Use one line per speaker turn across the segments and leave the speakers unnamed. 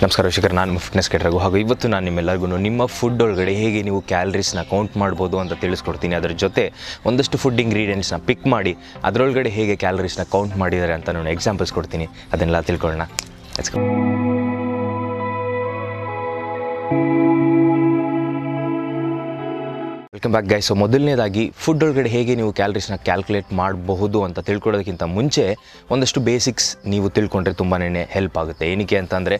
ನಮಸ್ಕಾರ ವೀಕ್ಷಕರೇ, ನಾನು ಫಿಟ್ನೆಸ್ ಕೆಟರಗು ಹಾಗೂ ಇವತ್ತು ನಾನು ನಿಮ್ಮೆಲ್ಲರಿಗೂ ನಿಮ್ಮ ಫುಡ್ ಒಳಗಡೆ ಹೇಗೆ ನೀವು ಕ್ಯಾಲರೀಸ್ನ ಕೌಂಟ್ ಮಾಡ್ಬೋದು ಅಂತ ತಿಳಿಸ್ಕೊಡ್ತೀನಿ. ಅದರ ಜೊತೆ ಒಂದಷ್ಟು ಫುಡ್ ಇಂಗ್ರೀಡಿಯೆಂಟ್ಸ್ನ ಪಿಕ್ ಮಾಡಿ ಅದರೊಳಗಡೆ ಹೇಗೆ ಕ್ಯಾಲರೀಸ್ನ ಕೌಂಟ್ ಮಾಡಿದ್ದಾರೆ ಅಂತ ನಾನು ಎಕ್ಸಾಂಪಲ್ಸ್ ಕೊಡ್ತೀನಿ. ಅದನ್ನೆಲ್ಲ ತಿಳ್ಕೊಳ್ಳೋಣ. Let's go. Welcome back guys. So ಮೊದಲನೇದಾಗಿ ಫುಡ್ ಒಳಗಡೆ ಹೇಗೆ ನೀವು ಕ್ಯಾಲರೀಸ್ನ ಕ್ಯಾಲ್ಕುಲೇಟ್ ಮಾಡಬಹುದು ಅಂತ ತಿಳ್ಕೊಳ್ಳೋದಕ್ಕಿಂತ ಮುಂಚೆ ಒಂದಷ್ಟು ಬೇಸಿಕ್ಸ್ ನೀವು ತಿಳ್ಕೊಂಡ್ರೆ ತುಂಬಾ ಹೆಲ್ಪ್ ಆಗುತ್ತೆ. ಏನಕ್ಕೆ ಅಂತಂದರೆ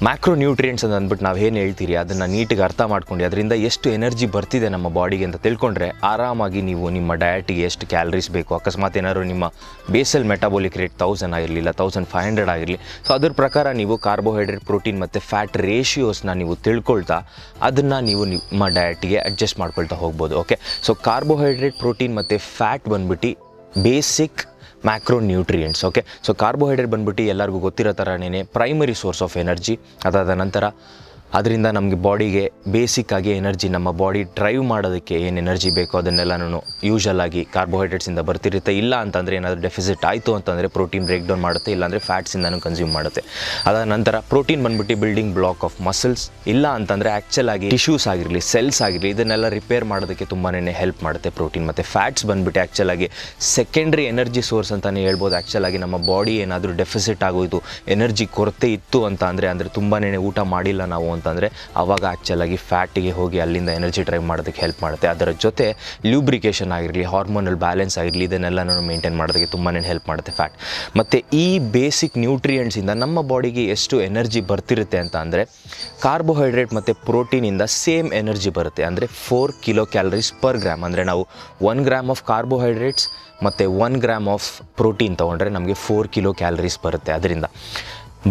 ಮ್ಯಾಕ್ರೋ ನ್ಯೂಟ್ರಿಯೆಂಟ್ಸ್ ಅಂತ ಅಂದ್ಬಿಟ್ಟು ನಾವು ಏನು ಹೇಳ್ತೀರಿ ಅದನ್ನು ನೀಟಾಗಿ ಅರ್ಥ ಮಾಡ್ಕೊಂಡು ಅದರಿಂದ ಎಷ್ಟು ಎನರ್ಜಿ ಬರ್ತಿದೆ ನಮ್ಮ ಬಾಡಿಗೆ ಅಂತ ತಿಳ್ಕೊಂಡ್ರೆ ಆರಾಮಾಗಿ ನೀವು ನಿಮ್ಮ ಡಯಟಿಗೆ ಎಷ್ಟು ಕ್ಯಾಲರೀಸ್ ಬೇಕು, ಅಕಸ್ಮಾತ್ ಏನಾದ್ರು ನಿಮ್ಮ ಬೇಸಲ್ ಮೆಟಾಬೋಲಿಕ್ ರೇಟ್ 1000 ಆಗಿರಲಿಲ್ಲ 1500 ಆಗಿರಲಿ, ಸೊ ಅದ್ರ ಪ್ರಕಾರ ನೀವು ಕಾರ್ಬೋಹೈಡ್ರೇಟ್, ಪ್ರೋಟೀನ್ ಮತ್ತು ಫ್ಯಾಟ್ ರೇಷಿಯೋಸ್ನ ನೀವು ತಿಳ್ಕೊಳ್ತಾ ಅದನ್ನು ನೀವು ನಿಮ್ಮ ಡಯಟಿಗೆ ಅಡ್ಜಸ್ಟ್ ಮಾಡ್ಕೊಳ್ತಾ ಹೋಗ್ಬೋದು. ಓಕೆ, ಸೊ ಕಾರ್ಬೋಹೈಡ್ರೇಟ್, ಪ್ರೋಟೀನ್ ಮತ್ತು ಫ್ಯಾಟ್ ಬಂದ್ಬಿಟ್ಟು basic macro nutrients. Okay, so carbohydrate ಬಂದ್ಬಿಟ್ಟು ಎಲ್ಲರಿಗೂ ಗೊತ್ತಿರೋ ಥರನೇ ಪ್ರೈಮರಿ ಸೋರ್ಸ್ ಆಫ್ ಎನರ್ಜಿ. ಅದಾದ ನಂತರ ಅದರಿಂದ ನಮಗೆ ಬಾಡಿಗೆ ಬೇಸಿಕ್ಕಾಗಿ ಎನರ್ಜಿ, ನಮ್ಮ ಬಾಡಿ ಡ್ರೈವ್ ಮಾಡೋದಕ್ಕೆ ಏನು ಎನರ್ಜಿ ಬೇಕೋ ಅದನ್ನೆಲ್ಲನೂ ಯೂಶಲಾಗಿ ಕಾರ್ಬೋಹೈಡ್ರೇಟ್ಸಿಂದ ಬರ್ತಿರುತ್ತೆ. ಇಲ್ಲ ಅಂತಂದರೆ ಏನಾದರೂ ಡೆಫಿಸಿಟ್ ಆಯಿತು ಅಂತಂದರೆ ಪ್ರೋಟೀನ್ ಬ್ರೇಕ್ ಡೌನ್ ಮಾಡುತ್ತೆ, ಇಲ್ಲಾಂದರೆ ಫ್ಯಾಟ್ಸಿಂದನೂ ಕನ್ಸ್ಯೂಮ್ ಮಾಡುತ್ತೆ. ಅದಾದ ನಂತರ ಪ್ರೋಟೀನ್ ಬಂದ್ಬಿಟ್ಟು ಬಿಲ್ಡಿಂಗ್ ಬ್ಲಾಕ್ ಆಫ್ ಮಸಲ್ಸ್, ಇಲ್ಲ ಅಂತಂದರೆ ಆ್ಯಕ್ಚುಲಾಗಿ ಟಿಶ್ಯೂಸ್ ಆಗಿರಲಿ, ಸೆಲ್ಸ್ ಆಗಿರಲಿ, ಇದನ್ನೆಲ್ಲ ರಿಪೇರ್ ಮಾಡೋದಕ್ಕೆ ತುಂಬಾ ಹೆಲ್ಪ್ ಮಾಡುತ್ತೆ ಪ್ರೋಟೀನ್. ಮತ್ತು ಫ್ಯಾಟ್ಸ್ ಬಂದ್ಬಿಟ್ಟು ಆ್ಯಕ್ಚುಲಾಗಿ ಸೆಕೆಂಡ್ರಿ ಎನರ್ಜಿ ಸೋರ್ಸ್ ಅಂತಲೇ ಹೇಳ್ಬೋದು. ಆ್ಯಕ್ಚುಲಾಗಿ ನಮ್ಮ ಬಾಡಿ ಏನಾದರೂ ಡೆಫಿಸಿಟ್ ಆಗೋಯಿತು, ಎನರ್ಜಿ ಕೊರತೆ ಇತ್ತು ಅಂದರೆ ತುಂಬಾ ಊಟ ಮಾಡಿಲ್ಲ ನಾವು ಅಂತಂದರೆ ಆವಾಗ ಆ್ಯಕ್ಚುಲಾಗಿ ಫ್ಯಾಟಿಗೆ ಹೋಗಿ ಅಲ್ಲಿಂದ ಎನರ್ಜಿ ಡ್ರೈವ್ ಮಾಡೋದಕ್ಕೆ ಹೆಲ್ಪ್ ಮಾಡುತ್ತೆ. ಅದರ ಜೊತೆ ಲ್ಯೂಬ್ರಿಕೇಷನ್ ಆಗಿರಲಿ, ಹಾರ್ಮೋನಲ್ ಬ್ಯಾಲೆನ್ಸ್ ಆಗಿರಲಿ, ಇದನ್ನೆಲ್ಲನೂ ಮೇಂಟೈನ್ ಮಾಡೋದಕ್ಕೆ ತುಂಬಾ ಹೆಲ್ಪ್ ಮಾಡುತ್ತೆ ಫ್ಯಾಟ್. ಮತ್ತು ಈ ಬೇಸಿಕ್ ನ್ಯೂಟ್ರಿಯೆಂಟ್ಸಿಂದ ನಮ್ಮ ಬಾಡಿಗೆ ಎಷ್ಟು ಎನರ್ಜಿ ಬರ್ತಿರುತ್ತೆ ಅಂತ ಅಂದರೆ ಕಾರ್ಬೋಹೈಡ್ರೇಟ್ ಮತ್ತು ಪ್ರೋಟೀನಿಂದ ಸೇಮ್ ಎನರ್ಜಿ ಬರುತ್ತೆ. ಅಂದರೆ 4 ಕಿಲೋ ಕ್ಯಾಲರೀಸ್ ಪರ್ ಗ್ರಾಮ್. ಅಂದರೆ ನಾವು 1 ಗ್ರಾಮ್ ಆಫ್ ಕಾರ್ಬೋಹೈಡ್ರೇಟ್ಸ್ ಮತ್ತು 1 ಗ್ರಾಮ್ ಆಫ್ ಪ್ರೋಟೀನ್ ತೊಗೊಂಡ್ರೆ ನಮಗೆ 4 ಕಿಲೋ ಕ್ಯಾಲರೀಸ್ ಬರುತ್ತೆ ಅದರಿಂದ.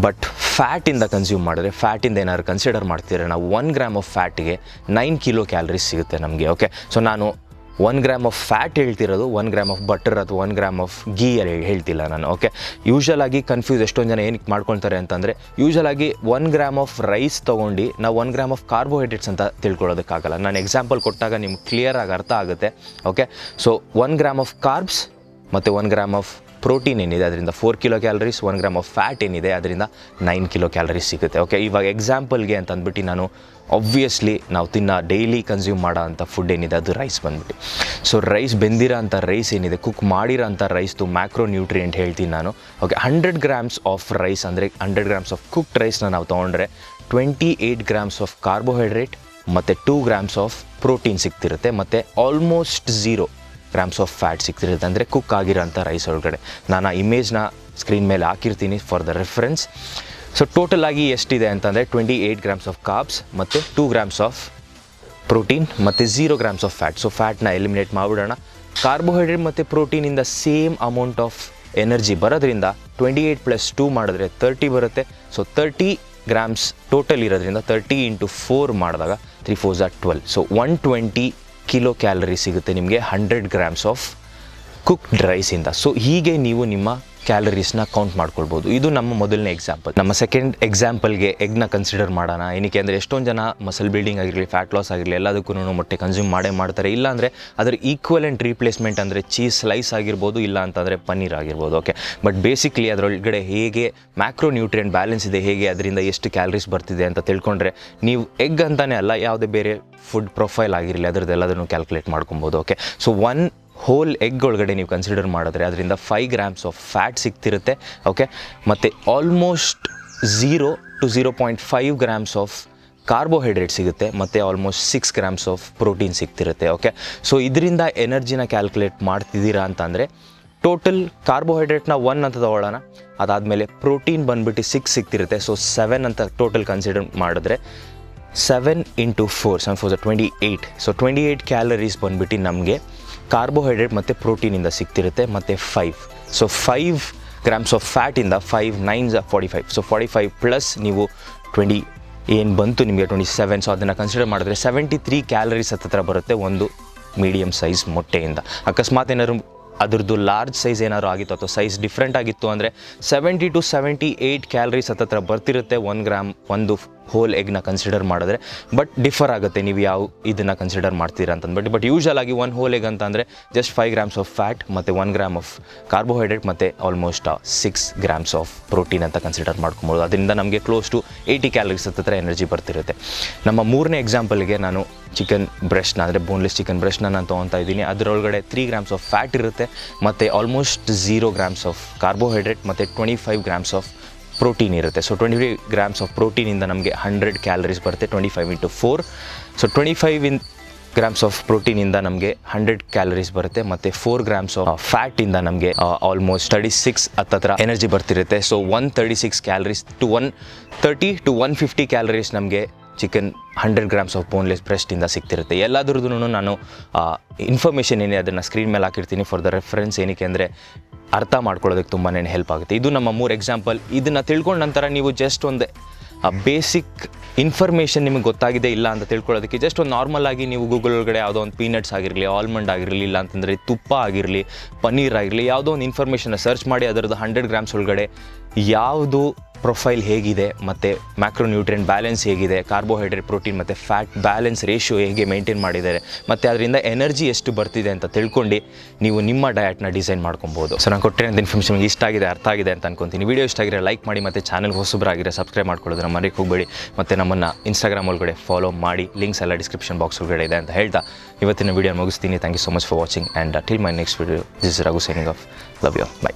ಬಟ್ ಫ್ಯಾಟಿಂದ ಕನ್ಸ್ಯೂಮ್ ಮಾಡಿದ್ರೆ, ಫ್ಯಾಟಿಂದ ಏನಾದ್ರು ಕನ್ಸಿಡರ್ ಮಾಡ್ತಿದ್ರೆ ನಾವು 1 ಗ್ರಾಮ್ ಆಫ್ ಫ್ಯಾಟಿಗೆ 9 ಕಿಲೋ ಕ್ಯಾಲರೀಸ್ ಸಿಗುತ್ತೆ ನಮಗೆ. ಓಕೆ, ಸೊ ನಾನು 1 ಗ್ರಾಮ್ ಆಫ್ ಫ್ಯಾಟ್ ಹೇಳ್ತಿರೋದು, 1 ಗ್ರಾಮ್ ಆಫ್ ಬಟರ್ ಅಥವಾ 1 ಗ್ರಾಮ್ ಆಫ್ ಗೀ ಹೇಳ್ತಿಲ್ಲ ನಾನು. ಓಕೆ, ಯೂಶಲಾಗಿ ಕನ್ಫ್ಯೂಸ್ ಎಷ್ಟೊಂದು ಜನ ಏನಕ್ಕೆ ಮಾಡ್ಕೊಳ್ತಾರೆ ಅಂತಂದರೆ ಯೂಶಲಾಗಿ 1 ಗ್ರಾಮ್ ಆಫ್ ರೈಸ್ ತೊಗೊಂಡು ನಾವು 1 ಗ್ರಾಮ್ ಆಫ್ ಕಾರ್ಬೋಹೈಡ್ರೇಟ್ಸ್ ಅಂತ ತಿಳ್ಕೊಳ್ಳೋದಕ್ಕಾಗಲ್ಲ. ನಾನು ಎಕ್ಸಾಂಪಲ್ ಕೊಟ್ಟಾಗ ನಿಮ್ಗೆ ಕ್ಲಿಯರಾಗಿ ಅರ್ಥ ಆಗುತ್ತೆ. Okay, so 1 gram of carbs ಮತ್ತು 1 ಗ್ರಾಮ್ ಆಫ್ ಪ್ರೋಟೀನ್ ಏನಿದೆ ಅದರಿಂದ 4 kilo calories, 1 gram of fat ಏನಿದೆ ಅದರಿಂದ 9 ಕಿಲೋ ಕ್ಯಾಲರೀಸ್ ಸಿಗುತ್ತೆ. ಓಕೆ, ಇವಾಗ ಎಕ್ಸಾಂಪಲ್ಗೆ ಅಂತ ಅಂದ್ಬಿಟ್ಟು ನಾನು ಆಬ್ವಿಯಸ್ಲಿ ನಾವು ಡೈಲಿ ಕನ್ಸ್ಯೂಮ್ ಮಾಡೋ ಅಂಥ ಫುಡ್ ಏನಿದೆ ಅದು ರೈಸ್ ಬಂದ್ಬಿಟ್ಟು. ಸೊ ರೈಸ್, ಬೆಂದಿರೋ ಅಂಥ ರೈಸ್ ಏನಿದೆ, ಕುಕ್ ಮಾಡಿರೋ ಅಂಥ ರೈಸ್ದು ಮ್ಯಾಕ್ರೋ ನ್ಯೂಟ್ರಿಯೆಂಟ್ ಹೇಳ್ತೀನಿ ನಾನು. ಓಕೆ, 100 ಗ್ರಾಮ್ಸ್ ಆಫ್ ರೈಸ್ ಅಂದರೆ 100 ಗ್ರಾಮ್ಸ್ ಆಫ್ ಕುಕ್ಡ್ ರೈಸ್ನ ನಾವು ತೊಗೊಂಡ್ರೆ 28 ಗ್ರಾಮ್ಸ್ ಆಫ್ ಕಾರ್ಬೋಹೈಡ್ರೇಟ್ ಮತ್ತು 2 ಗ್ರಾಮ್ಸ್ ಆಫ್ ಪ್ರೋಟೀನ್ ಸಿಗ್ತಿರುತ್ತೆ ಮತ್ತು ಆಲ್ಮೋಸ್ಟ್ 0 ಗ್ರಾಮ್ಸ್ ಆಫ್ ಫ್ಯಾಟ್ ಸಿಗ್ತಿರುತ್ತೆ. ಅಂದರೆ ಕುಕ್ ಆಗಿರೋಂಥ ರೈಸ್ ಒಳಗಡೆ. ನಾನು ಆ ಇಮೇಜ್ನ ಸ್ಕ್ರೀನ್ ಮೇಲೆ ಹಾಕಿರ್ತೀನಿ for the reference. So total ಆಗಿ ಎಷ್ಟಿದೆ ಅಂತಂದರೆ 28 ಗ್ರಾಮ್ಸ್ ಆಫ್ ಕಾರ್ಬ್ಸ್ ಮತ್ತು 2 ಗ್ರಾಮ್ಸ್ ಆಫ್ ಪ್ರೋಟೀನ್ ಮತ್ತು 0 ಗ್ರಾಮ್ಸ್ ಆಫ್ ಫ್ಯಾಟ್. ಸೊ ಫ್ಯಾಟ್ನ ಎಲಿಮಿನೇಟ್ ಮಾಡಿಬಿಡೋಣ. ಕಾರ್ಬೋಹೈಡ್ರೇಟ್ ಮತ್ತು ಪ್ರೋಟೀನಿಂದ ಸೇಮ್ ಅಮೌಂಟ್ ಆಫ್ ಎನರ್ಜಿ ಬರೋದ್ರಿಂದ 28 + 2 ಮಾಡಿದ್ರೆ 30 ಬರುತ್ತೆ. ಸೊ 30 ಗ್ರಾಮ್ಸ್ ಟೋಟಲ್ ಇರೋದ್ರಿಂದ 30 × 4 ಮಾಡಿದಾಗ 3 × 4 = 12. ಸೊ 120 ಕಿಲೋ ಕ್ಯಾಲರಿ ಸಿಗುತ್ತೆ ನಿಮಗೆ 100 ಗ್ರಾಮ್ಸ್ ಆಫ್ ಕುಕ್ಡ್ ರೈಸಿಂದ. ಸೊ ಹೀಗೆ ನೀವು ನಿಮ್ಮ ಕ್ಯಾಲರೀಸ್ನ ಕೌಂಟ್ ಮಾಡ್ಕೊಳ್ಬೋದು. ಇದು ನಮ್ಮ ಮೊದಲನೇ ಎಕ್ಸಾಂಪಲ್. ನಮ್ಮ ಸೆಕೆಂಡ್ ಎಕ್ಸಾಂಪಲ್ಗೆ ಎಗ್ನ ಕನ್ಸಿಡರ್ ಮಾಡೋಣ. ಏನಕ್ಕೆ ಅಂದರೆ ಎಷ್ಟೊಂದು ಜನ ಮಸಲ್ ಬಿಲ್ಡಿಂಗ್ ಆಗಿರಲಿ, ಫ್ಯಾಟ್ ಲಾಸ್ ಆಗಿರಲಿ ಎಲ್ಲದಕ್ಕೂ ಮೊಟ್ಟೆ ಕನ್ಸ್ಯೂಮ್ ಮಾಡ್ತಾರೆ. ಇಲ್ಲಾಂದರೆ ಅದರ ಈಕ್ವಲೆಂಟ್ ರೀಪ್ಲೇಸ್ಮೆಂಟ್ ಅಂದರೆ ಚೀಸ್ ಸ್ಲೈಸ್ ಆಗಿರ್ಬೋದು, ಇಲ್ಲ ಅಂತಂದರೆ ಪನ್ನೀರ್ ಆಗಿರ್ಬೋದು. ಓಕೆ, ಬಟ್ ಬೇಸಿಕ್ಲಿ ಅದರೊಳಗಡೆ ಹೇಗೆ ಮ್ಯಾಕ್ರೋ ನ್ಯೂಟ್ರಿಯೆಂಟ್ ಬ್ಯಾಲೆನ್ಸ್ ಇದೆ, ಹೇಗೆ ಅದರಿಂದ ಎಷ್ಟು ಕ್ಯಾಲರೀಸ್ ಬರ್ತಿದೆ ಅಂತ ತಿಳ್ಕೊಂಡ್ರೆ ನೀವು ಎಗ್ ಅಂತಾನೆ ಅಲ್ಲ, ಯಾವುದೇ ಬೇರೆ ಫುಡ್ ಪ್ರೊಫೈಲ್ ಆಗಿರಲಿ ಅದರದ್ದು ಎಲ್ಲದನ್ನು ಕ್ಯಾಲ್ಕುಲೇಟ್ ಮಾಡ್ಕೊಬೋದು. ಓಕೆ, ಸೊ 1 ಹೋಲ್ ಎಗ್ ಒಳಗಡೆ ನೀವು ಕನ್ಸಿಡರ್ ಮಾಡಿದ್ರೆ ಅದರಿಂದ 5 ಗ್ರಾಮ್ಸ್ ಆಫ್ ಫ್ಯಾಟ್ ಸಿಗ್ತಿರುತ್ತೆ. ಓಕೆ, ಮತ್ತು almost 0 to 0.5 grams of carbohydrate ಸಿಗುತ್ತೆ ಮತ್ತು ಆಲ್ಮೋಸ್ಟ್ 6 ಗ್ರಾಮ್ಸ್ ಆಫ್ ಪ್ರೋಟೀನ್ ಸಿಗ್ತಿರುತ್ತೆ. ಓಕೆ, ಸೊ ಇದರಿಂದ ಎನರ್ಜಿನ ಕ್ಯಾಲ್ಕುಲೇಟ್ ಮಾಡ್ತಿದ್ದೀರಾ ಅಂತಂದರೆ ಟೋಟಲ್ ಕಾರ್ಬೋಹೈಡ್ರೇಟ್ನ 1 ಅಂತ ತೊಗೊಳ್ಳೋಣ. ಅದಾದಮೇಲೆ ಪ್ರೋಟೀನ್ ಬಂದುಬಿಟ್ಟು 6 ಸಿಗ್ತಿರುತ್ತೆ. ಸೊ 7 ಅಂತ ಟೋಟಲ್ ಕನ್ಸಿಡರ್ ಮಾಡಿದ್ರೆ 7 × 4 7 × 4 = 28. ಸೊ 28 ಕ್ಯಾಲರೀಸ್ ಬಂದುಬಿಟ್ಟು ನಮಗೆ ಕಾರ್ಬೋಹೈಡ್ರೇಟ್ ಮತ್ತು ಪ್ರೋಟೀನಿಂದ ಸಿಗ್ತಿರುತ್ತೆ ಮತ್ತು 5. ಸೊ 5 ಗ್ರಾಮ್ಸ್ ಆಫ್ ಫ್ಯಾಟಿಂದ 5 × 9 = 45. ಸೊ 45 ಪ್ಲಸ್ ನೀವು 20 ಏನು ಬಂತು ನಿಮಗೆ 27. ಸೊ ಅದನ್ನು ಕನ್ಸಿಡರ್ ಮಾಡಿದ್ರೆ 73 ಕ್ಯಾಲರೀಸ್ ಹತ್ತಿರ ಬರುತ್ತೆ ಒಂದು ಮೀಡಿಯಮ್ ಸೈಜ್ ಮೊಟ್ಟೆಯಿಂದ. ಅಕಸ್ಮಾತ್ ಏನಾದ್ರು ಅದರದ್ದು ಲಾರ್ಜ್ ಸೈಜ್ ಏನಾದ್ರು ಆಗಿತ್ತು ಅಥವಾ ಸೈಜ್ ಡಿಫ್ರೆಂಟ್ ಆಗಿತ್ತು ಅಂದರೆ 70 to 78 ಕ್ಯಾಲರೀಸ್ ಹತ್ತಿರ ಬರ್ತಿರುತ್ತೆ 1 ಗ್ರಾಮ್ ಒಂದು ಹೋಲ್ ಎಗ್ನ ಕನ್ಸಿಡರ್ ಮಾಡಿದ್ರೆ. ಬಟ್ ಡಿಫರ್ ಆಗುತ್ತೆ ನೀವು ಯಾವ ಇದನ್ನು ಕನ್ಸಿಡರ್ ಮಾಡ್ತೀರಾ ಅಂತಂದ್ಬಿಟ್ಟು. ಬಟ್ ಯೂಶಲ್ ಆಗಿ 1 ಹೋಲ್ ಎಗ್ ಅಂತ ಅಂದರೆ ಜಸ್ಟ್ 5 grams ಆಫ್ ಫ್ಯಾಟ್ ಮತ್ತು 1 ಗ್ರಾಮ್ ಆಫ್ ಕಾರ್ಬೋಹೈಡ್ರೇಟ್ ಮತ್ತು ಆಲ್ಮೋಸ್ಟ್ 6 grams ಆಫ್ ಪ್ರೋಟೀನ್ ಅಂತ ಕನ್ಸಿಡರ್ ಮಾಡ್ಕೊಬೋದು. ಅದರಿಂದ ನಮಗೆ ಕ್ಲೋಸ್ ಟು 80 ಕ್ಯಾಲರೀಸ್ ಹತ್ತಿರ ಎನರ್ಜಿ ಬರ್ತಿರುತ್ತೆ. ನಮ್ಮ 3ನೇ ಎಕ್ಸಾಂಪಲ್ಗೆ ನಾನು ಚಿಕನ್ ಬ್ರೆಸ್ಟ್ನ ಅಂದರೆ ಬೋನ್ಲೆಸ್ ಚಿಕನ್ ಬ್ರೆಸ್ಟ್ನ ನಾನು ತೊಗೊತಾ ಇದ್ದೀನಿ. ಅದರೊಳಗಡೆ 3 grams ಆಫ್ ಫ್ಯಾಟ್ ಇರುತ್ತೆ ಮತ್ತು ಆಲ್ಮೋಸ್ಟ್ 0 grams ಆಫ್ ಕಾರ್ಬೋಹೈಡ್ರೇಟ್ ಮತ್ತು 25 grams ಆಫ್ ಪ್ರೋಟೀನ್ ಇರುತ್ತೆ. ಸೊ 25 grams ಆಫ್ ಪ್ರೋಟೀನಿಂದ ನಮಗೆ 100 ಕ್ಯಾಲರೀಸ್ ಬರುತ್ತೆ. 25 into 4, ಸೊ 25 grams ಆಫ್ ಪ್ರೋಟೀನಿಂದ ನಮಗೆ 100 ಕ್ಯಾಲರೀಸ್ ಬರುತ್ತೆ ಮತ್ತು 4 grams ಆಫ್ ಫ್ಯಾಟಿಂದ ನಮಗೆ ಆಲ್ಮೋಸ್ಟ್ 36 ಹತ್ತಿರ ಎನರ್ಜಿ ಬರ್ತಿರುತ್ತೆ. So 136 calories to 130 to 150 calories ನಮಗೆ ಚಿಕನ್ 100 grams ಆಫ್ ಬೋನ್ಲೆಸ್ ಬ್ರೆಸ್ಟಿಂದ ಸಿಗ್ತಿರುತ್ತೆ. ಎಲ್ಲದ್ರದ್ದು ನಾನು ಇನ್ಫಾರ್ಮೇಷನ್ ಏನೇ ಅದನ್ನು ಸ್ಕ್ರೀನ್ ಮೇಲೆ ಹಾಕಿರ್ತೀನಿ ಫಾರ್ ದ ರೆಫರೆನ್ಸ್. ಏನಕ್ಕೆ ಅಂದರೆ ಅರ್ಥ ಮಾಡ್ಕೊಳ್ಳೋದಕ್ಕೆ ತುಂಬಾ ಹೆಲ್ಪ್ ಆಗುತ್ತೆ. ಇದು ನಮ್ಮ 3 ಎಕ್ಸಾಂಪಲ್. ಇದನ್ನು ತಿಳ್ಕೊಂಡ ನಂತರ ನೀವು ಜಸ್ಟ್ ಒಂದು ಬೇಸಿಕ್ ಇನ್ಫಾರ್ಮೇಷನ್ ನಿಮಗೆ ಗೊತ್ತಾಗಿದೆ ಇಲ್ಲ ಅಂತ ತಿಳ್ಕೊಳ್ಳೋದಕ್ಕೆ ಜಸ್ಟ್ ಒಂದು ನಾರ್ಮಲ್ ಆಗಿ ನೀವು ಗೂಗಲ್ ಒಳಗಡೆ ಯಾವುದೋ ಒಂದು ಪೀನಟ್ಸ್ ಆಗಿರಲಿ, ಆಲ್ಮಂಡ್ ಆಗಿರಲಿ, ಇಲ್ಲ ಅಂತಂದರೆ ತುಪ್ಪ ಆಗಿರಲಿ, ಪನ್ನೀರ್ ಆಗಿರಲಿ, ಯಾವುದೋ ಒಂದು ಇನ್ಫಾರ್ಮೇಷನ್ನ ಸರ್ಚ್ ಮಾಡಿ ಅದರದ್ದು 100 grams ಒಳಗಡೆ ಯಾವುದು ಪ್ರೊಫೈಲ್ ಹೇಗಿದೆ ಮತ್ತು ಮ್ಯಾಕ್ರೋನ್ಯೂಟ್ರಿಯೆಂಟ್ ಬ್ಯಾಲೆನ್ಸ್ ಹೇಗಿದೆ, ಕಾರ್ಬೋಹೈಡ್ರೇಟ್, ಪ್ರೋಟೀನ್ ಮತ್ತು ಫ್ಯಾಟ್ ಬ್ಯಾಲೆನ್ಸ್ ರೇಷಿಯೋ ಹೇಗೆ ಮೇಂಟೈನ್ ಮಾಡಿದ್ದಾರೆ ಮತ್ತು ಅದರಿಂದ ಎನರ್ಜಿ ಎಷ್ಟು ಬರ್ತಿದೆ ಅಂತ ತಿಳ್ಕೊಂಡು ನೀವು ನಿಮ್ಮ ಡಯಟ್ನ ಡಿಸೈನ್ ಮಾಡ್ಕೊಬೋದು. ಸೊ ನಾನು ಕೊಟ್ಟಿರೋಂಥ ಇನ್ಫಾರ್ಮೇಷನ್ ನಿಮಗೆ ಇಷ್ಟ ಆಗಿದೆ, ಅರ್ಥ ಆಗಿದೆ ಅಂತ ಅನ್ಕೊತೀನಿ. ವಿಡಿಯೋ ಇಷ್ಟ ಆಗಿರೋ ಲೈಕ್ ಮಾಡಿ ಮತ್ತು ಚಾನಲ್ ಹೊಸಬರಾಗಿರೋ ಸಬ್ಸ್ಕ್ರೈಬ್ ಮಾಡ್ಕೊಳ್ಳೋದನ್ನ ಮರೆಯಕ್ಕೆ ಹೋಗಬೇಡಿ. ಮತ್ತು ನಮ್ಮನ್ನು ಇನ್ಸ್ಟಾಗ್ರಾಮ್ ಒಳಗಡೆ ಫಾಲೋ ಮಾಡಿ. ಲಿಂಕ್ಸ್ ಎಲ್ಲ ಡಿಸ್ಕ್ರಿಪ್ಷನ್ ಬಾಕ್ಸ್ ಒಳಗಡೆ ಇದೆ ಅಂತ ಹೇಳ್ತಾ ಇವತ್ತಿನ ವಿಡಿಯೋ ಮುಗಿಸ್ತೀನಿ. Thank you so much for watching and till my next video. This is Raghu signing off. Love you. By.